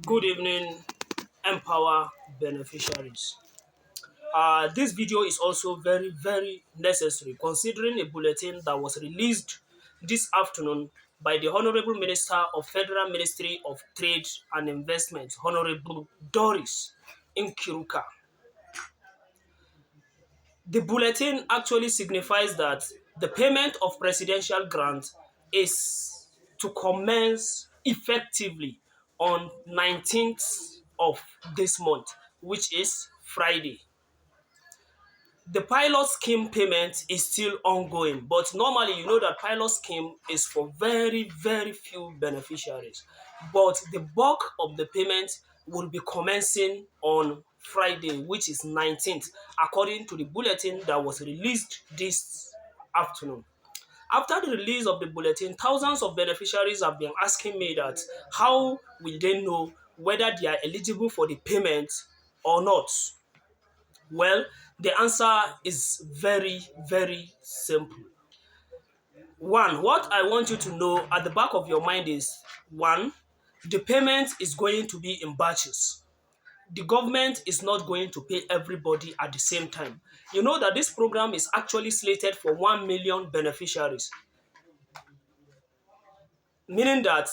Good evening, Empower beneficiaries. This video is also very necessary considering a bulletin that was released this afternoon by the Honorable Minister of Federal Ministry of Trade and Investment, Honorable Doris Inkiruka. The bulletin actually signifies that the payment of presidential grant is to commence effectively on 19th of this month, which is Friday. The pilot scheme payment is still ongoing, but normally you know that pilot scheme is for very few beneficiaries. But the bulk of the payment will be commencing on Friday, which is 19th, according to the bulletin that was released this afternoon. After the release of the bulletin, thousands of beneficiaries have been asking me that how will they know whether they are eligible for the payment or not. Well, the answer is very simple. One, what I want you to know at the back of your mind is, one, the payment is going to be in batches. The government is not going to pay everybody at the same time. You know that this program is actually slated for 1 million beneficiaries, meaning that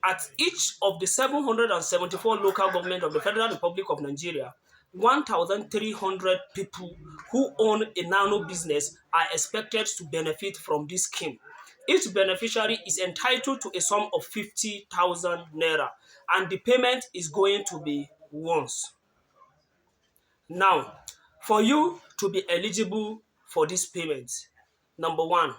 at each of the 774 local government of the Federal Republic of Nigeria, 1,300 people who own a nano business are expected to benefit from this scheme. Each beneficiary is entitled to a sum of 50,000 naira, and the payment is going to be once. Now, for you to be eligible for this payment, number one,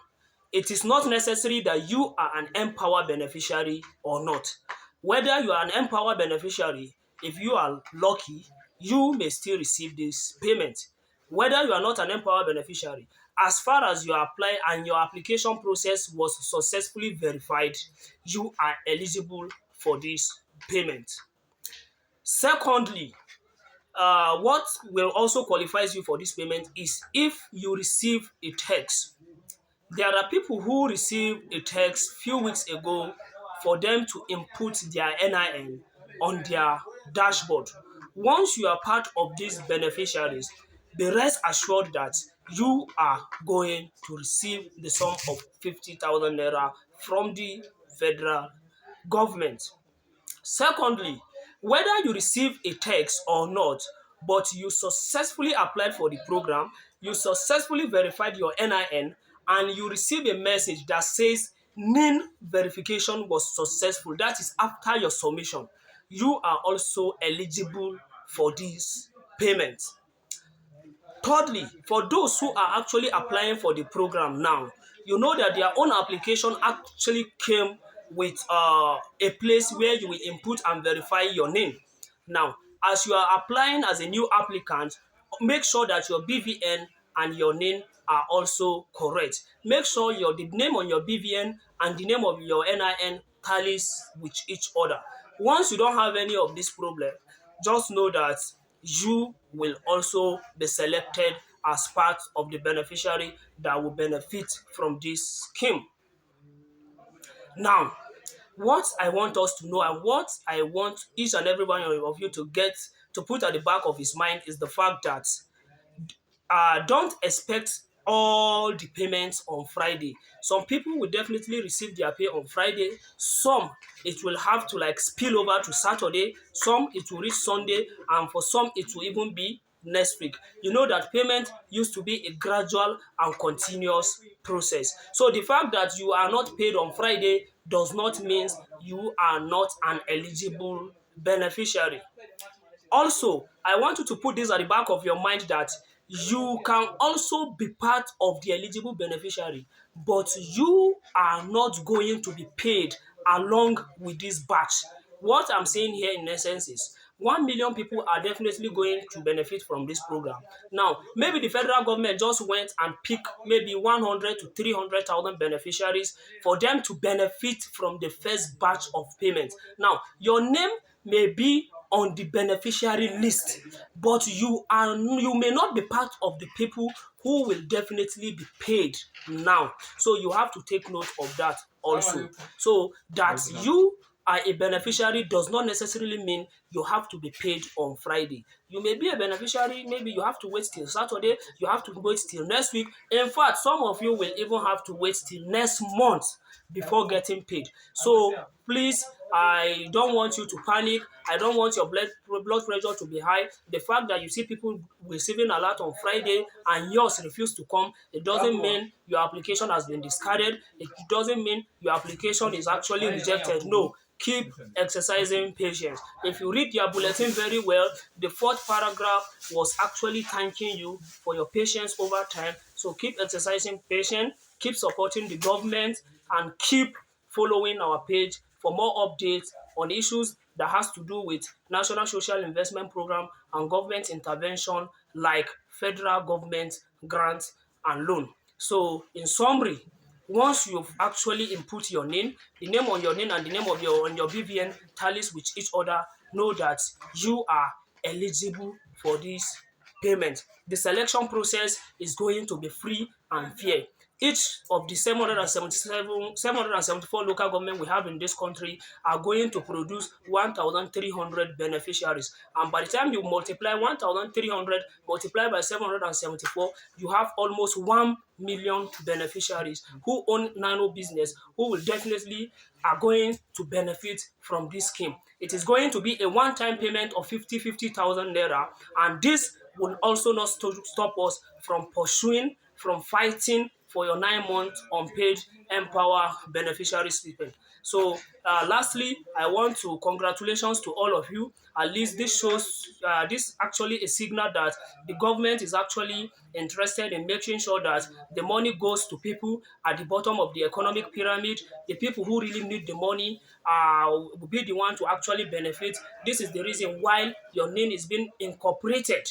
it is not necessary that you are an Empower beneficiary or not. Whether you are an Empower beneficiary, if you are lucky, you may still receive this payment. Whether you are not an Empower beneficiary, as far as you apply and your application process was successfully verified, you are eligible for this payment. Secondly, what will also qualifies you for this payment is if you receive a text. There are people who received a text few weeks ago for them to input their NIN on their dashboard. Once you are part of these beneficiaries, be rest assured that you are going to receive the sum of 50,000 naira from the federal government. Secondly, whether you receive a text or not, but you successfully applied for the program, you successfully verified your NIN, and you receive a message that says NIN verification was successful, that is after your submission, you are also eligible for this payment. Thirdly, for those who are actually applying for the program now, you know that their own application actually came with a place where you will input and verify your name. Now, as you are applying as a new applicant, make sure that your BVN and your name are also correct. Make sure the name on your BVN and the name of your NIN tallies with each other. Once you don't have any of this problem, just know that you will also be selected as part of the beneficiary that will benefit from this scheme. Now, what I want us to know and what I want each and every one of you to get to put at the back of his mind is the fact that don't expect all the payments on Friday. Some people will definitely receive their pay on Friday. Some it will have to like spill over to Saturday. Some it will reach Sunday, and for some it will even be next week. You know that payment used to be a gradual and continuous process. So the fact that you are not paid on Friday does not mean you are not an eligible beneficiary. Also, I want you to put this at the back of your mind that you can also be part of the eligible beneficiary, but you are not going to be paid along with this batch. What I'm saying here in essence is 1 million people are definitely going to benefit from this program. Now, maybe the federal government just went and picked maybe 100 to 300,000 beneficiaries for them to benefit from the first batch of payments. Now, your name may be on the beneficiary list, but you may not be part of the people who will definitely be paid now. So you have to take note of that. also. So that you are a beneficiary does not necessarily mean you have to be paid on Friday. You may be a beneficiary, maybe you have to wait till Saturday, you have to wait till next week. In fact, some of you will even have to wait till next month before getting paid. So please, I don't want you to panic. I don't want your blood pressure to be high. The fact that you see people receiving alert on Friday and yours refuse to come, it doesn't mean your application has been discarded. It doesn't mean your application is actually rejected. No, keep exercising patience. If you read your bulletin very well, the fourth paragraph was actually thanking you for your patience over time. So keep exercising patience, keep supporting the government, and keep following our page for more updates on issues that has to do with National Social Investment Program and government intervention like federal government grants and loan. So in summary, once you've actually input your name, the name on your name and the name of your on your BVN tallies with each other, know that you are eligible for this payment. The selection process is going to be free and fair. Each of the 774 local government we have in this country are going to produce 1,300 beneficiaries. And by the time you multiply 1,300 multiplied by 774, you have almost 1 million beneficiaries who own nano business, who will definitely are going to benefit from this scheme. It is going to be a one-time payment of 50,000 naira, and this will also not stop us from pursuing, from fighting for your 9 months unpaid Empower beneficiary stipend. So, lastly, I want to congratulations to all of you. At least this shows, this actually a signal that the government is actually interested in making sure that the money goes to people at the bottom of the economic pyramid. The people who really need the money will be the one to actually benefit. This is the reason why your name is being incorporated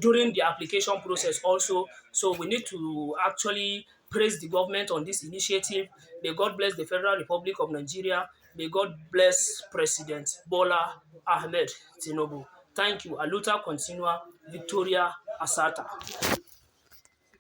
during the application process also. So we need to actually praise the government on this initiative. May God bless the Federal Republic of Nigeria. May God bless President Bola Ahmed Tinubu. Thank you. Aluta continua. Victoria Asata.